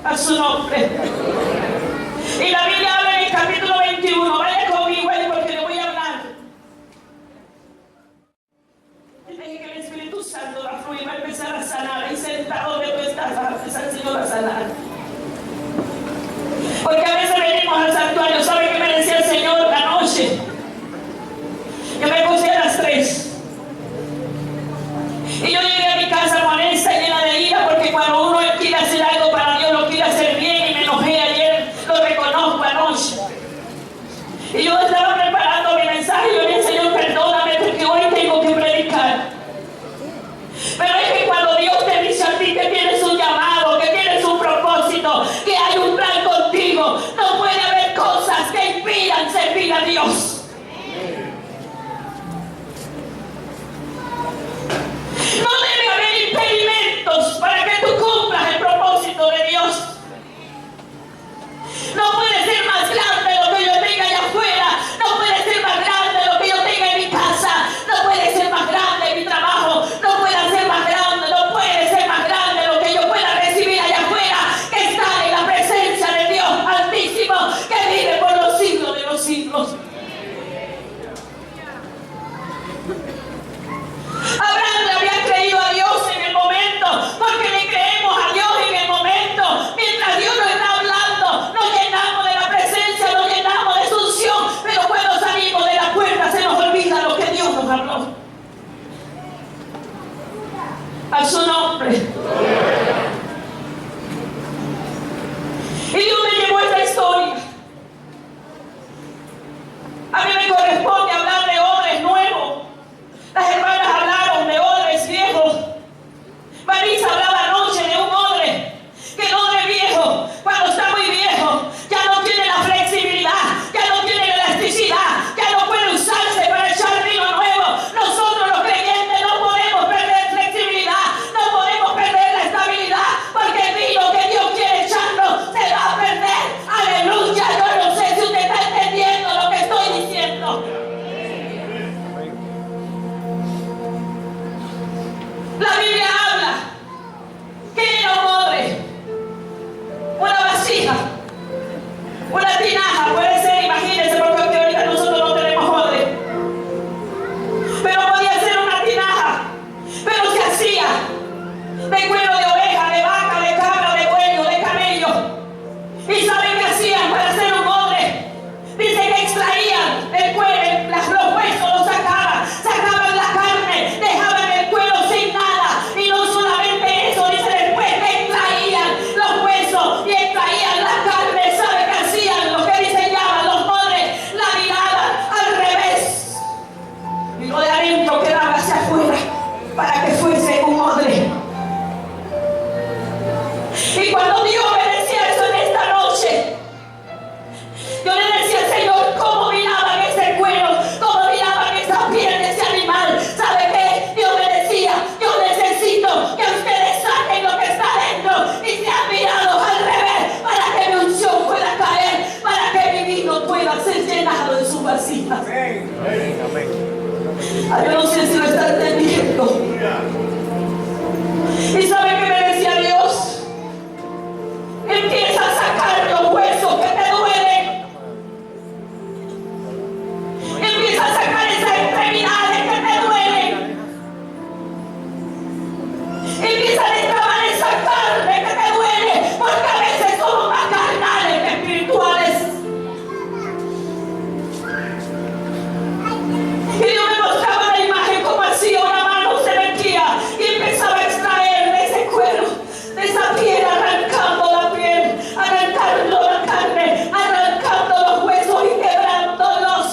A su nombre. Y la Biblia habla en el capítulo 21. Vaya conmigo ahí porque le voy a hablar. Deje que el Espíritu Santo va a fluir, va a empezar a sanar. Ahí sentado donde tú estás, va a empezar el Señor a sanar. Porque a veces venimos al santuario. ¿Sabe qué me decía el Señor anoche? Yo me puse a las 3. Y yo llegué a mi casa molesta, llena de ira, porque cuando uno quiere hacer algo para Dios, lo quiere hacer bien, y me enojé ayer, lo reconozco anoche. Y yo estaba preparando mi mensaje, y yo le dije, Señor, perdóname, porque hoy tengo que predicar. Pero es que cuando Dios te dice a ti que tienes un llamado, que tienes un propósito, que hay un plan contigo, no puede haber cosas que impidan servir a Dios. No debe haber impedimentos para que tú cumplas el propósito de Dios. No puede ser más grande lo que yo tenga allá afuera. No puede ser más grande lo que yo tenga en mi casa. No puede ser más grande mi trabajo. No puede ser más grande, no puede ser más grande lo que yo pueda recibir allá afuera, que está en la presencia de Dios Altísimo, que vive por los siglos de los siglos. Abraham le había creído a Dios en el momento, porque le creemos a Dios en el momento. Mientras Dios nos está hablando, nos llenamos de la presencia, nos llenamos de su unción, pero cuando salimos de la puerta se nos olvida lo que Dios nos habló. A su nombre. Y Dios me llevó esta historia. A mí me corresponde hablar de odres nuevos. Las hermanas hablaron de odres viejos. Marisa hablaba anoche de un odre, que el odre viejo, cuando está muy viejo, ya no tiene la flexibilidad, ya no tiene la elasticidad, ya no puede usarse para echar vino nuevo. Nosotros los creyentes no podemos perder flexibilidad, no podemos perder la estabilidad, porque el vino que Dios quiere echarnos se va a perder. Aleluya. Yo no sé si usted está entendiendo lo que estoy diciendo. La Biblia habla que era un odre, una vasija, una tinaja, puede ser, imagínense, porque ahorita nosotros no tenemos odre, pero podía ser una tinaja, pero se hacía de cuero de oveja, de vaca, de cabra, de buey, de camello. ¿Y saben qué hacían para hacer un odre? Dice que extraían el cuero, los huesos los sacaban la carne, dejaban el cuero sin nada. Y no solamente eso, dice después que extraían los huesos y extraían la carne. ¿Sabe qué hacían? Lo que diseñaban los odres, la miraban al revés. Y lo de adentro quedaba hacia afuera para que fuese un odre. Y cuando Dios me decía eso en esta noche, yo le decía al Señor, ¿cómo miraban ese cuero? ¿Cómo miraban esa piel de ese animal? ¿Sabe qué? Dios me decía, yo necesito que ustedes saquen lo que está dentro y sean mirados al revés, para que mi unción pueda caer, para que mi vino pueda ser llenado de su vasija. Yo no sé si lo está entendiendo. ¿Y sabe qué me decía Dios? Empieza a sacar los huesos que te duelen. Empieza a sacar esas extremidades que te duelen. Empieza a destrabar esa carne que te duele, porque a veces somos más carnales que espirituales. Y Dios me mostraba la imagen como hacía una mano, se metía y empezaba a extraer de ese cuero, de esa piel, arrancando la piel, arrancando la carne, arrancando los huesos y quebrándolos.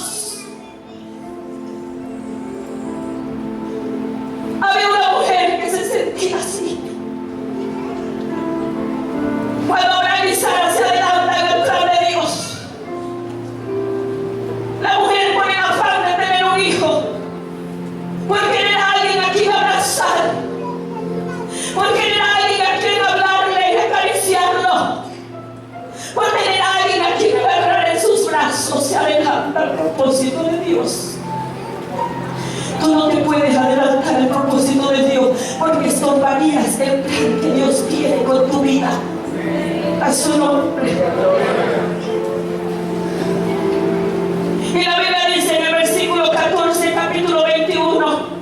Había una mujer que se sentía así. Cuando Abraham y Sara se adelantan al plan de Dios, la mujer pone el afán de tener un hijo, porque era alguien a quien abrazar, porque era alguien a quien hablarle y acariciarlo, porque era alguien a quien agarrar en sus brazos. Se adelanta al propósito de Dios. Tú no te puedes adelantar al propósito de Dios, porque estorbarías el plan que Dios tiene con tu vida. a su nombre. Y la Biblia dice en el versículo 14, capítulo 21.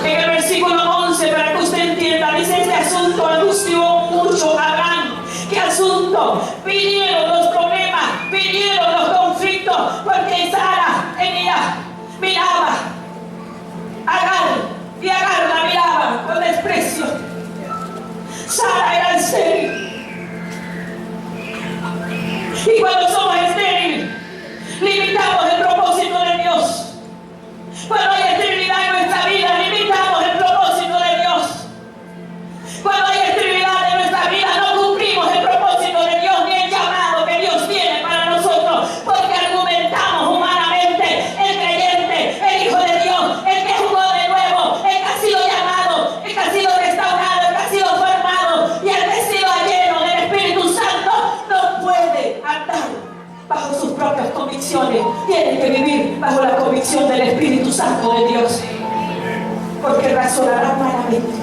En el versículo 11, para que usted entienda, dice: este asunto angustió mucho a Abraham. ¿Qué asunto? Vinieron los problemas, vinieron los conflictos, porque Sara miraba a Agar, y Agar la miraba con desprecio. Sara era estéril. Y cuando somos estériles, limitamos el propósito de Dios. Cuando hay esterilidad en nuestra vida, limitamos el propósito de Dios. Cuando hay esterilidad en nuestra vida, no cumplimos el propósito de Dios ni el llamado que Dios tiene para nosotros, porque argumentamos humanamente. El creyente, el Hijo de Dios, el que jugó de nuevo, el que ha sido llamado, el que ha sido restaurado, el que ha sido formado y el que ha sido lleno del Espíritu Santo, no puede andar bajo sus propias convicciones. Tiene que vivir bajo la convicción del Espíritu Santo de Dios, porque razonará humanamente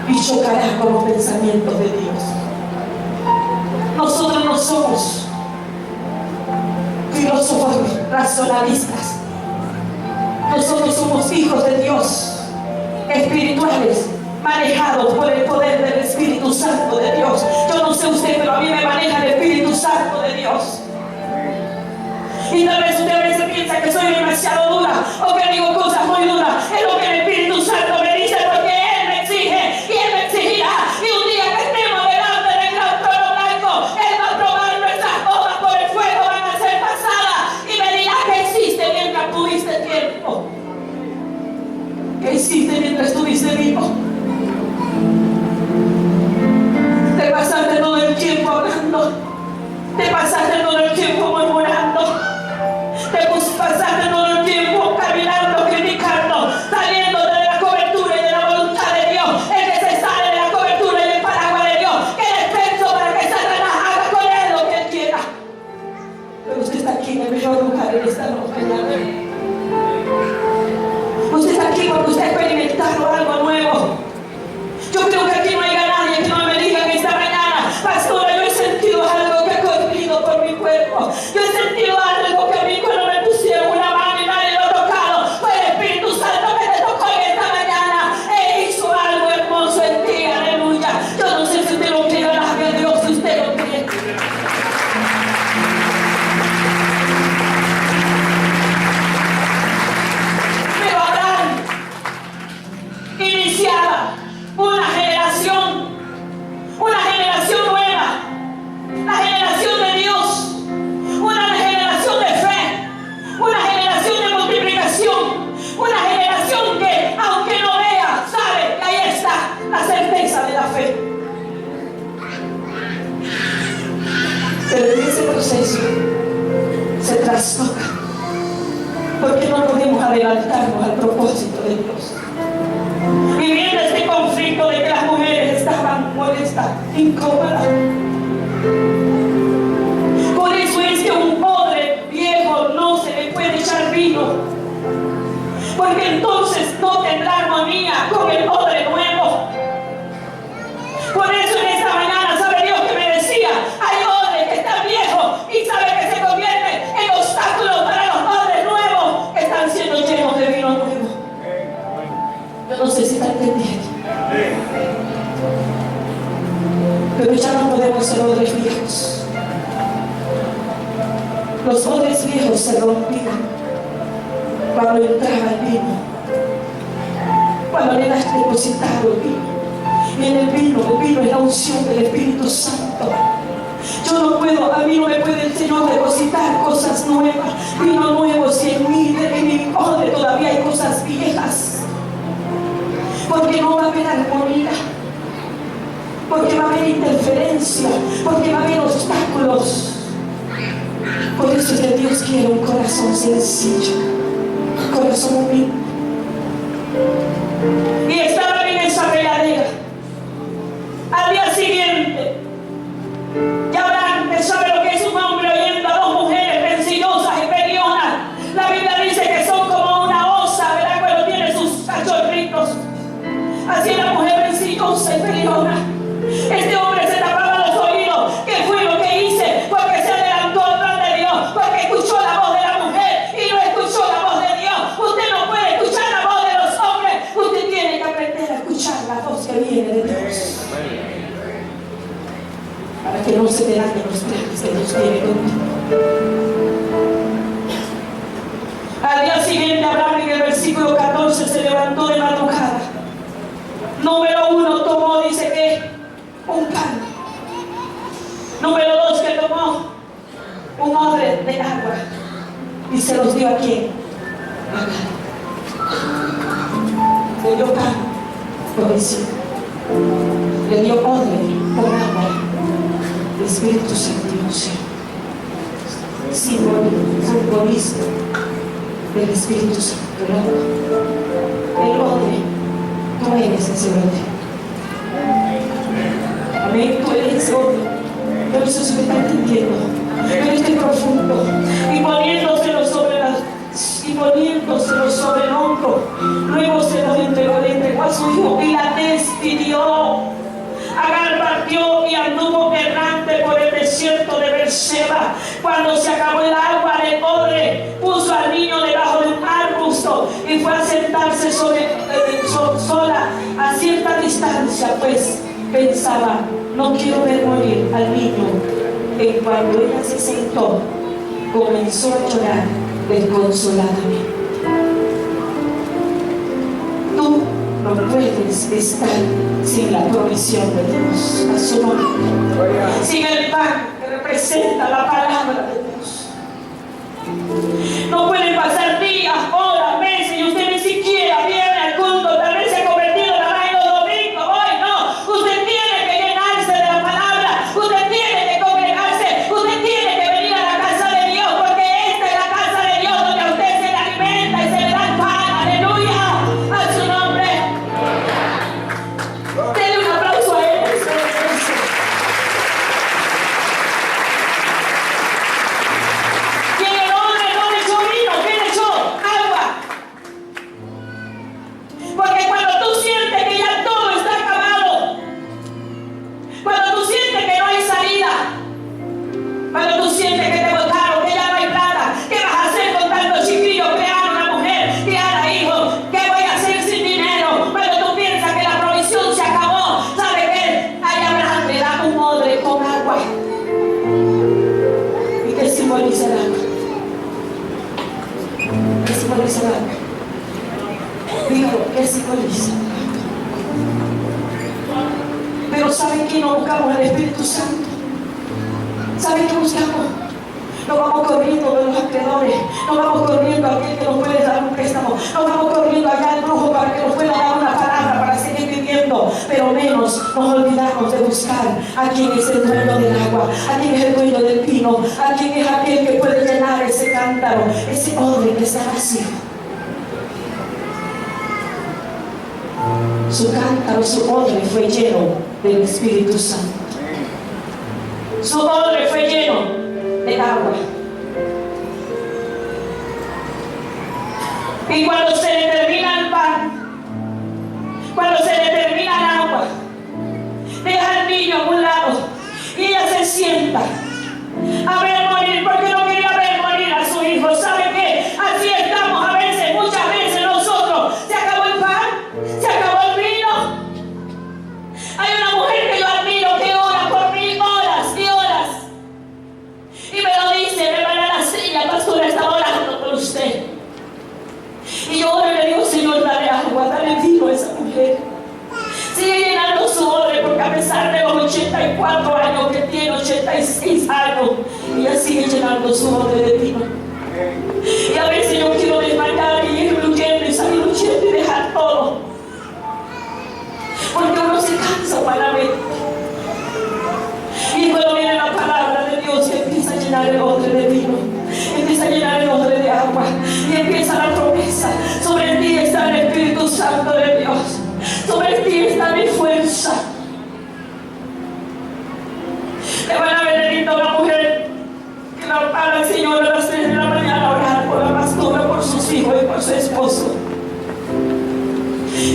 y chocará con los pensamientos de Dios. Nosotros no somos filósofos racionalistas. Nosotros somos hijos de Dios, espirituales, manejados por el poder del Espíritu Santo de Dios. Yo no sé usted, pero a mí me maneja el Espíritu Santo de Dios. Y tal vez usted a veces piensa que soy demasiado dura o que digo cosas muy duras. Es lo que el Espíritu Santo me dice, porque Él me exige y Él me exigirá. Y un día que estemos delante del gran trono blanco, Él va a probar nuestras obras por el fuego, van a ser pasadas, y me dirá: ¿qué hiciste mientras tuviste tiempo? ¿Qué hiciste mientras estuviste vivo? Te pasaste todo el tiempo hablando, te pasaste todo el tiempo murmurando, te pasaste todo el tiempo caminando, criticando, saliéndote de la cobertura y de la voluntad de Dios. El que se sale de la cobertura y del paraguas de Dios, que le expenso para que Satanás haga con él lo que él quiera. Pero usted está aquí en el mejor lugar en esta mañana. Usted está aquí porque usted ha experimentado algo nuevo. Yo creo que aquí no hay nadie que no me diga que esta mañana: pastora, yo he sentido algo que ha corrido por mi cuerpo. Yo he sentido algo que a mí, cuando me pusieron una mano y nadie lo ha tocado, fue el Espíritu Santo que te tocó en esta mañana e hizo algo hermoso en ti. Aleluya. Yo no sé si usted lo cree, alabe a Dios si usted lo cree. Pero Abraham iniciaba una generación nueva, la generación de Dios, una generación de fe, una generación de multiplicación, una generación que, aunque no vea, sabe que ahí está la certeza de la fe. Pero en ese proceso se trastoca, porque no podemos adelantarnos al propósito de Dios. Viviendo este conflicto de que las mujeres estaban molestas, incómodas. Por eso es que a un odre viejo no se le puede echar vino, porque entonces no tendrá armonía con el odre nuevo. Por eso en esta mañana, ¿sabe Dios que me decía? Hay odres que están viejos y sabe que se convierten en obstáculos para los odres nuevos que están siendo llenos de vino nuevo. Yo no sé si está entendiendo. Pero ya no podemos ser odres viejos. Los odres viejos se rompían cuando entraba el vino, cuando le das depositado el vino. Y en el vino es la unción del Espíritu Santo. Yo no puedo, a mí no me puede el Señor depositar cosas nuevas, vino nuevo, si en mi odre todavía hay cosas viejas. Porque no va a haber armonía, porque va a haber interferencia, porque va a haber obstáculos. Por eso es que Dios quiere un corazón sencillo, un corazón humilde. Y estaban en esa regadera. Al día siguiente, ya Abraham sabe lo que es un hombre oyendo a dos mujeres rencillosas y peleonas. La Biblia dice que son como una osa, ¿verdad? Cuando tiene sus se dañen los planes que Dios tiene contigo. Al día siguiente, Abraham, en el versículo 14, se levantó de madrugada. Número 1, tomó, dice que, un pan. Número 2, que tomó un odre de agua y se los dio a quién. Le dio pan, provisión. Le dio odre con agua. El Espíritu Santo, simbolismo del Espíritu Santo, el agua. El odre, tú eres ese odre. Amén, tú eres ese odre. Yo no sé si me está entendiendo, pero estoy profundo. Y poniéndoselo sobre el hombro, luego se lo entregó a su hijo y la despidió. Agar partió y anduvo errante por el desierto de Beerseba. Cuando se acabó el agua del odre, puso al niño debajo de un arbusto y fue a sentarse sola a cierta distancia, pues pensaba, no quiero ver morir al niño. Y cuando ella se sentó, comenzó a llorar desconsoladamente. Tú no puedes estar sin la provisión de Dios, a su nombre, sin el pan que representa la palabra de Dios. No pueden pasar días, horas, meses y usted ni siquiera viene al culto. Tal vez se ha convertido en la mañana los domingos. Hoy no, usted tiene que llenarse de la palabra, usted tiene que congregarse, usted tiene que venir a la casa de Dios, porque esta es la casa de Dios donde a usted se le alimenta y se le da el pan. Aleluya, a su nombre. Denle un aplauso a él. ¿Quién el hombre no le echó vino? ¿Quién le echó agua? Porque cuando tú sientes que ya todo está acabado, cuando tú sientes que no hay salida, cuando tú sientes que te botaron, que ya no hay plata, ¿qué vas a hacer con tanto chiquillo? Crear una mujer, criar a hijos, ¿qué voy a hacer sin dinero? Cuando tú piensas que la provisión se acabó, ¿sabe qué? Ahí Abraham le da un odre con agua. ¿Y qué simboliza el agua? ¿Qué simboliza el agua? Dígalo, ¿qué simboliza? Pero ¿saben qué? No buscamos el Espíritu Santo. ¿Saben qué buscamos? Nos vamos corriendo de los acreedores, nos vamos corriendo a aquel que nos puede dar un préstamo, nos vamos corriendo allá al brujo para que nos pueda dar una palabra para seguir viviendo, pero menos nos olvidamos de buscar a quien es el dueño del agua, a quien es el dueño del vino, a quien es aquel que puede llenar ese cántaro, ese odre que está vacío. Su cántaro, su odre fue lleno del Espíritu Santo. Su odre fue lleno de agua. Y cuando se le termina el pan, cuando se le termina el agua, deja al niño a un lado y ella se sienta a ver morir, porque no quería ver morir a su hijo. ¿Sabe qué? Así estamos a veces, muchas veces nosotros. Se acabó el pan, se acabó el vino. Hay una mujer que yo admiro que ora por mí horas y horas. Y me lo dice, me van a la silla, pastora, está orando por usted. Y yo oro y le digo, Señor, dale agua, dale vino a esa mujer. Sigue llenando su odre, porque a pesar de los 84 años que tiene, 86 años, ella sigue llenando su odre de vino. Y a veces yo quiero desmayar y ir huyendo y salir huyendo y dejar todo. Porque uno se cansa humanamente. Y cuando viene la palabra de Dios, empieza a llenar el odre de vino, empieza a llenar el odre de agua, y empieza la promesa. Sobre ti está el Espíritu Santo de Dios, sobre ti está mi fuerza. Le van a ver a una mujer que la para el Señor a las 3 de la mañana a orar por la pastora, por sus hijos y por su esposo.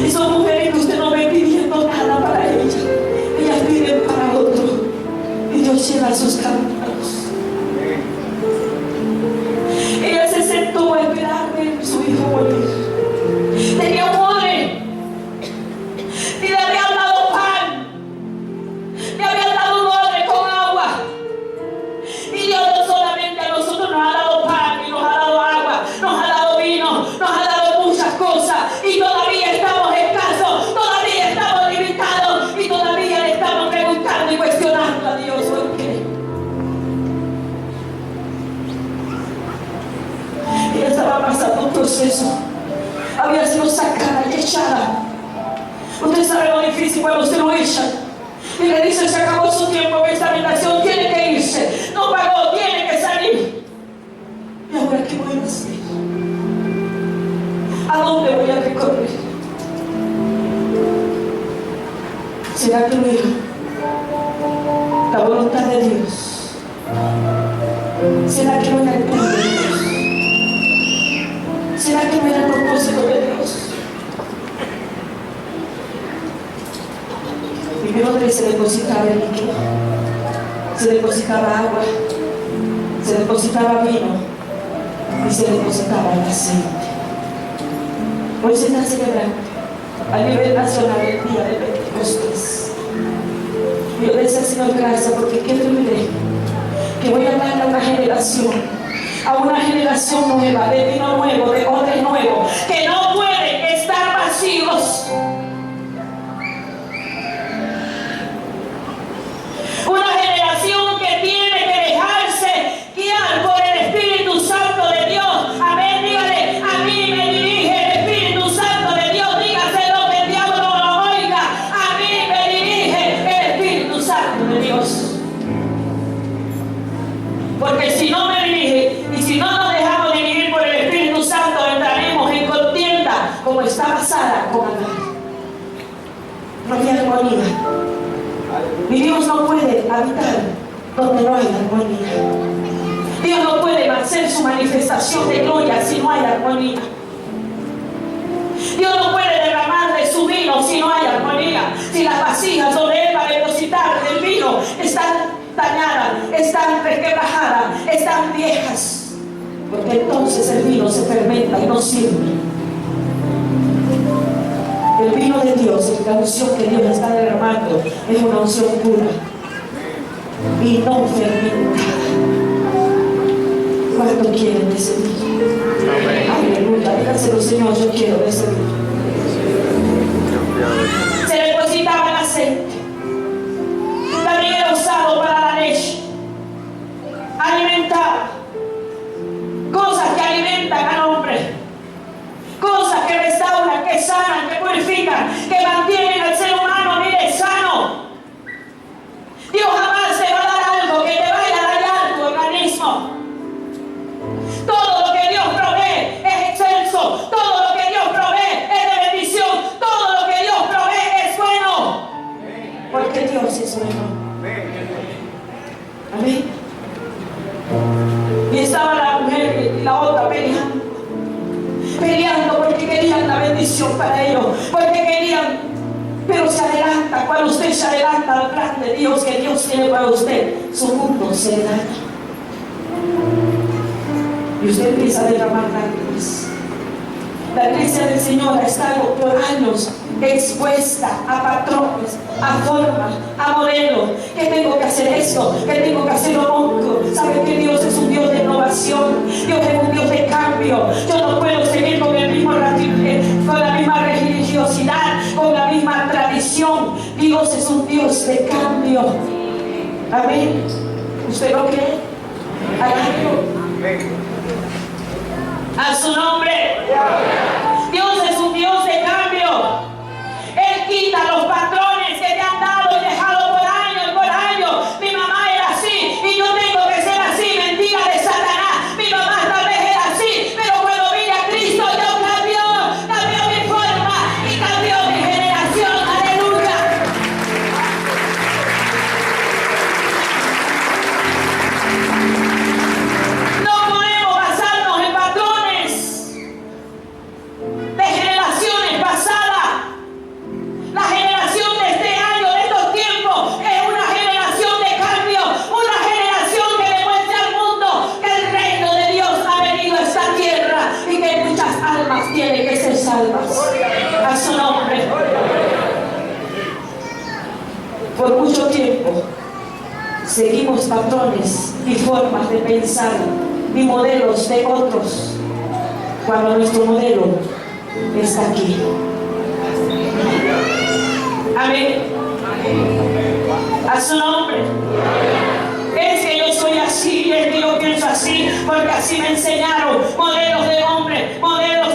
Y son mujeres que usted no ve pidiendo nada para ella. proceso. Había sido sacada y echada. Usted sabe lo difícil cuando usted lo echa y le dice: se acabó su tiempo en esta habitación, tiene que irse, no pagó, tiene que salir. ¿Y ahora qué voy a hacer? ¿A dónde voy a recorrer? ¿Será que luego la voluntad de Dios? ¿Será que no era el plan de Dios? ¿Será que no era el propósito de Dios? Primero se depositaba el líquido, se depositaba agua, se depositaba vino y se depositaba el aceite. Hoy se está celebrando a nivel nacional el día de Pentecostés. Y yo le decía: Señor, gracias, porque quiero ver que voy a darle a una generación nueva, de vino nuevo, de odres nuevos, que no pueden estar vacíos. Una generación que tiene que dejarse guiar por el Espíritu Santo de Dios. Amén, dígale: a mí me dirige el Espíritu Santo de Dios. Dígaselo, que el diablo no lo oiga. A mí me dirige el Espíritu Santo de Dios. Porque si no me dirige y si no nos dejamos dirigir por el Espíritu Santo, entraremos en contienda como estaba Sara con Agar. No había armonía. Y Dios no puede habitar donde no hay armonía. Dios no puede hacer su manifestación de gloria si no hay armonía. Dios no puede derramar de su vino si no hay armonía. Si las vasijas donde Él va a depositar del vino están dañadas, están resquebrajadas, están viejas, porque entonces el vino se fermenta y no sirve. El vino de Dios, la unción que Dios está derramando, es una unción pura y no fermentada. ¿Cuánto quieren de ese vino? Aleluya, dígaselo: Señor, yo quiero de ese vino. Se depositaba el aceite. También era usado para la leche. Alimentar. Cosas que alimentan al hombre. Cosas que restauran, que sanan, que purifican, que mantienen al ser humano, mire, sano. Dios jamás te va a dar algo que te vaya a dañar tu organismo. Todo lo que Dios provee es excelso. Todo lo que Dios provee es de bendición. Todo lo que Dios provee es bueno. Porque Dios es bueno. Amén. Y estaba la mujer y la otra peleando porque querían la bendición para ellos, porque querían, pero se adelanta. Cuando usted se adelanta al plan de Dios que Dios tiene para usted, su mundo se daña y usted empieza a derramar lágrimas. La iglesia del Señor ha estado por años expuesta a patrones, a formas, a modelos. Que tengo que hacer esto, que tengo que hacer lo otro. ¿Sabe que Dios es un Dios de innovación? Dios es un Dios de cambio. Yo no puedo seguir con la misma religiosidad, con la misma tradición. Dios es un Dios de cambio. Amén. ¿Usted lo cree? A su nombre. Dios es un Dios de cambio. Él quita los patrones que te han dado y dejado por años. Mi mamá era así y yo tengo que ser así. Mentira de Satanás. Mi mamá tal vez era así, pero cuando vine a Cristo yo cambió mi forma y cambió mi generación. Aleluya. No podemos basarnos en patrones de generaciones pasadas. La generación de este año, de estos tiempos, es una generación de cambio, una generación que demuestra al mundo que el reino de Dios ha venido a esta tierra y que muchas almas tienen que ser salvas. A su nombre. Por mucho tiempo seguimos patrones y formas de pensar y modelos de otros, cuando nuestro modelo está aquí. Amén. A su nombre. Es que yo soy así, es que yo pienso así, porque así me enseñaron. Modelos de hombres, modelos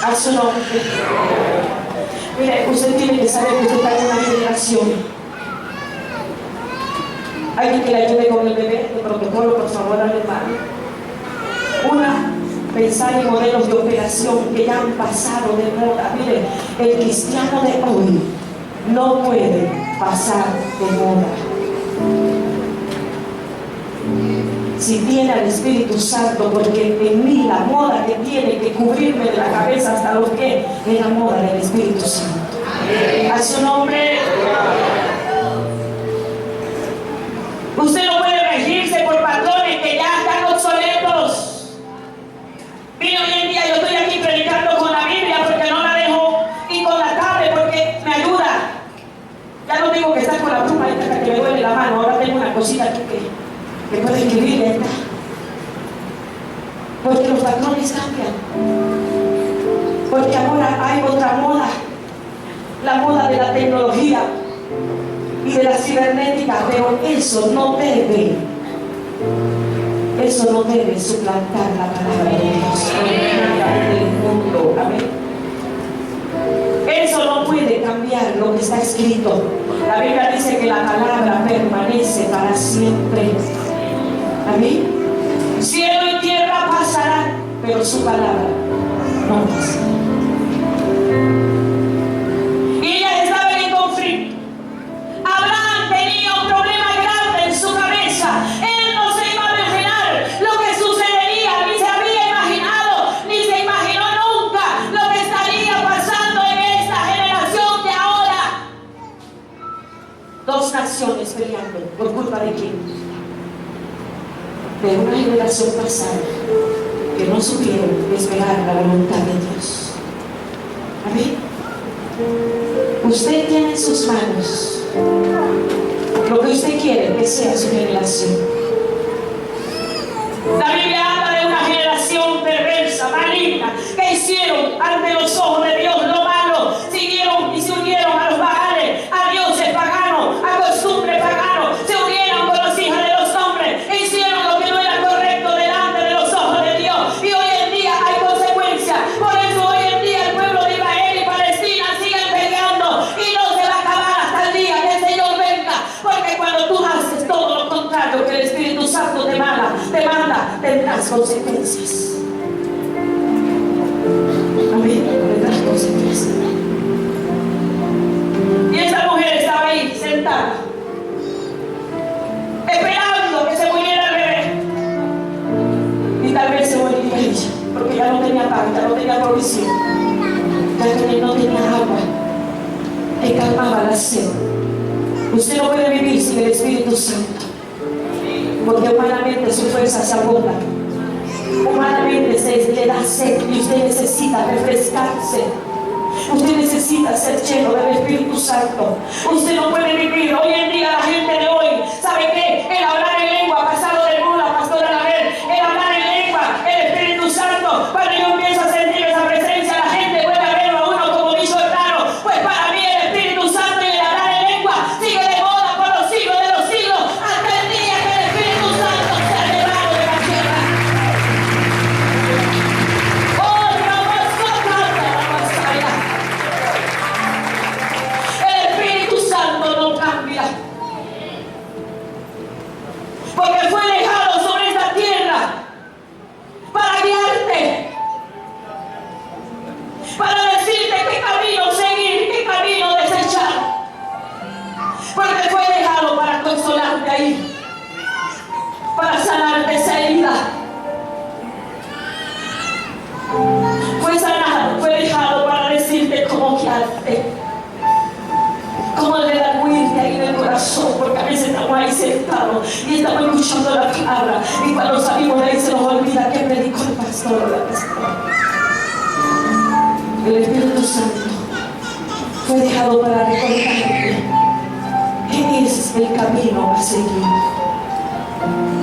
A su nombre. Mire, usted tiene que saber que usted está en una generación. Alguien que le ayude con el bebé de protocolo, por favor, al hermano. Pensar en modelos de operación que ya han pasado de moda. Mire, el cristiano de hoy no puede pasar de moda. Si tiene al Espíritu Santo, porque en mí la moda que tiene que cubrirme de la cabeza hasta los pies es la moda del Espíritu Santo. A su nombre. Usted no puede regirse por patrones que ya están obsoletos. Mire, hoy en día yo estoy aquí predicando con la Biblia porque no la dejo, y con la tablet porque me ayuda. Ya no tengo que estar con la pluma esta que me duele la mano. Ahora tengo una cosita aquí que puedo escribir esta. Porque los patrones cambian. Porque ahora hay otra moda. La moda de la tecnología y de la cibernética, pero eso no debe suplantar la palabra de Dios en el mundo. Amén. Eso no puede cambiar lo que está escrito. La Biblia dice que la palabra permanece para siempre. Amén. Cielo y tierra pasarán, pero su palabra no pasará. Dos naciones peleando, ¿por culpa de quién? De una generación pasada que no supieron esperar la voluntad de Dios. Amén. Usted tiene en sus manos lo que usted quiere que sea su generación. La Biblia habla de una generación perversa, maligna, que hicieron ante los ojos de Dios lo malo, siguieron y se unieron a los baales, a dioses paganos, a costumbres paganos, se unieron con los hijos de los hombres e hicieron lo que no era correcto delante de los ojos de Dios. Y hoy en día hay consecuencias. Por eso hoy en día el pueblo de Israel y Palestina siguen peleando y no se va a acabar hasta el día que el Señor venga. Porque cuando tú haces todo lo contrario que el Espíritu Santo te manda, tendrás consecuencias. Amén. Tendrás consecuencias. Y esa mujer estaba ahí sentada, esperando que se muriera el bebé. Y tal vez se moriría ella, porque ya no tenía pan, ya no tenía provisión, ya que no tenía agua que calmaba la sed. Usted no puede vivir sin el Espíritu Santo, porque humanamente su fuerza se agota. Humanamente se le da sed y usted necesita refrescarse. Usted necesita ser lleno del Espíritu Santo. Usted no puede vivir. Hoy en día la gente de hoy, ¿sabe qué? El hablar en lengua ha pasado de moda, pastora Label. El hablar en lengua, el Espíritu Santo. Cuando yo empiezo a sentir esa presencia, la gente vuelve a verlo a uno como bicho raro. Pues para mí el Espíritu Santo y el hablar en lengua sigue de moda por los siglos de los siglos, hasta el día que el Espíritu Santo sea llevado de la tierra. Porque fue dejado sobre esta tierra para guiarte, para decirte qué camino seguir, qué camino desechar. Porque fue dejado para consolarte ahí, para sanarte esa herida. Fue sanado, fue dejado para decirte cómo guiarte, cómo redarguirte ahí en el corazón, porque a veces estamos ahí sentados y estamos escuchando la palabra y cuando salimos de ahí se nos olvida que predicó el pastor o la pastora. El Espíritu Santo fue dejado para recordarte qué es el camino a seguir.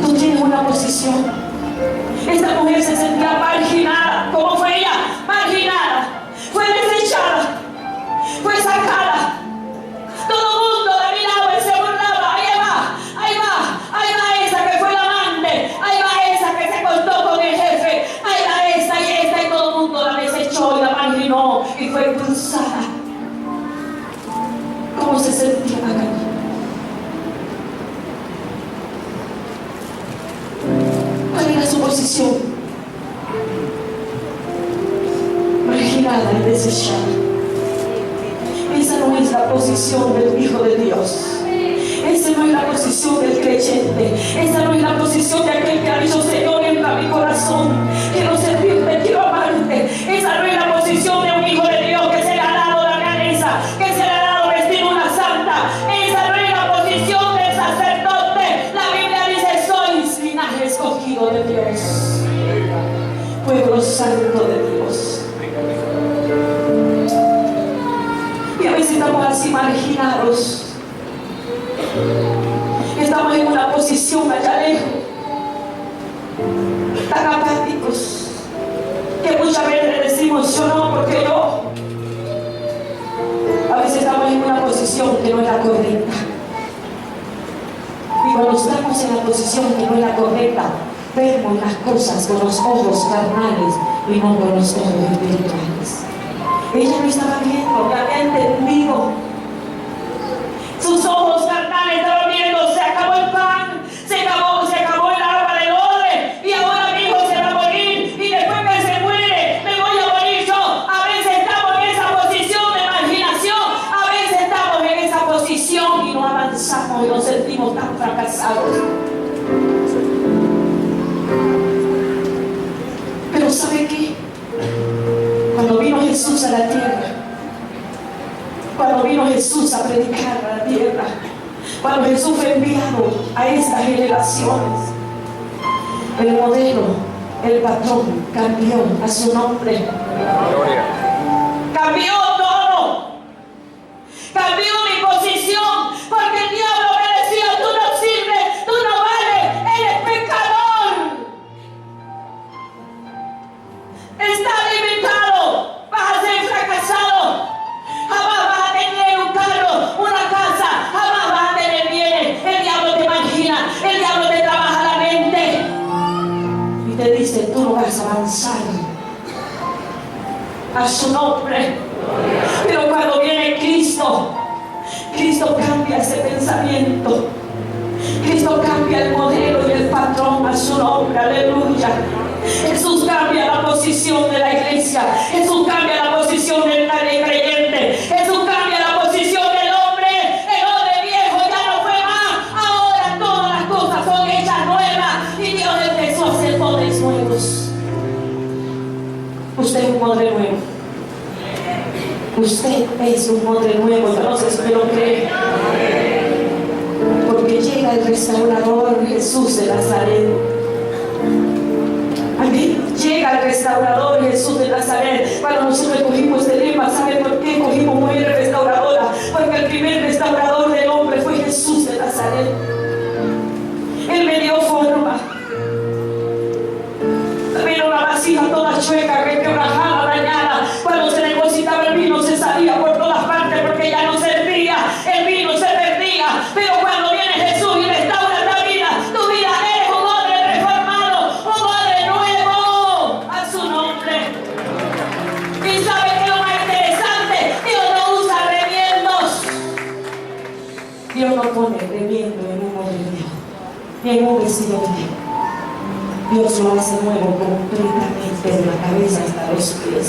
Tú tienes una posición. Esta mujer se sentía marginada. ¿Cómo fue ella? Marginada. Fue desechada. Fue sacada. Todo el mundo la miraba y se burlaba. Ahí va esa que fue la amante. Ahí va esa que se acostó con el jefe. Ahí va esa y esta, y todo el mundo la desechó y la marginó. desechar. Esa no es la posición del Hijo de Dios. Esa no es la posición del creyente. Esa no es la posición de aquel que ha dicho: Señor, entra a mi corazón. Quiero servirte, quiero amarte. Esa no es la posición de un hijo de Dios que se le ha dado la realeza, que se le ha dado vestir una santa. Esa no es la posición del sacerdote. La Biblia dice: sois linaje escogido de Dios, pueblo santo de Dios. Y a veces estamos así marginados. Estamos en una posición allá lejos, tan apáticos, que muchas veces le decimos: yo no, porque yo. A veces estamos en una posición que no es la correcta. Y cuando estamos en la posición que no es la correcta, vemos las cosas con los ojos carnales y no con los ojos espirituales. Ella no estaba viendo, no había entendido. Sus ojos carnales estaban viendo: se acabó el pan, se acabó el agua del odre, y ahora mi hijo se va a morir, y después que se muere me voy a morir yo. A veces estamos en esa posición de marginación, a veces estamos en esa posición y no avanzamos y nos sentimos tan fracasados. Pero ¿sabe qué? Cuando vino Jesús a la tierra, cuando vino Jesús a predicar a la tierra, cuando Jesús fue enviado a estas generaciones, el modelo, el patrón cambió a su nombre. Gloria. Cambió todo. Cambió mi posición, porque el diablo me decía: tú no sirves, tú no vales, eres pecador. Está limitado, vas a ser fracasado. Jamás vas a tener un carro, una casa, jamás vas a tener bienes. El diablo te margina, el diablo te trabaja la mente y te dice: tú no vas a avanzar. A su nombre. Pero cuando viene Cristo, Cristo cambia ese pensamiento. Cristo cambia el modelo y el patrón a su nombre. Aleluya. Jesús cambia la posición de la iglesia. Jesús cambia la posición del creyente. Jesús cambia la posición del hombre. El hombre viejo ya no fue más. Ahora todas las cosas son hechas nuevas. Y Dios empezó a hacer moldes nuevos. Usted es un molde nuevo. Usted es un molde nuevo. Yo no sé si me lo cree. Porque llega el restaurador Jesús de Nazaret. Amén. Llega el restaurador Jesús de Nazaret. Cuando nosotros cogimos este lema, ¿sabe por qué cogimos mujer restauradora? Porque el primer restaurador del hombre fue Jesús de Nazaret. Él me dio forma. Era una vasija toda chueca, quebrajada, dañada. Cuando se depositaba el vino se salía por todas partes porque ya no servía. El vino se perdía. Pero cuando viene Jesús y restaura la vida, tu vida es un hombre reformado, un hombre nuevo a su nombre. Y sabe que lo más interesante, Dios no usa remiendos. Dios no pone remiendo en un modelo ni en un vestido viejo. Dios lo hace nuevo completamente de la cabeza hasta los pies.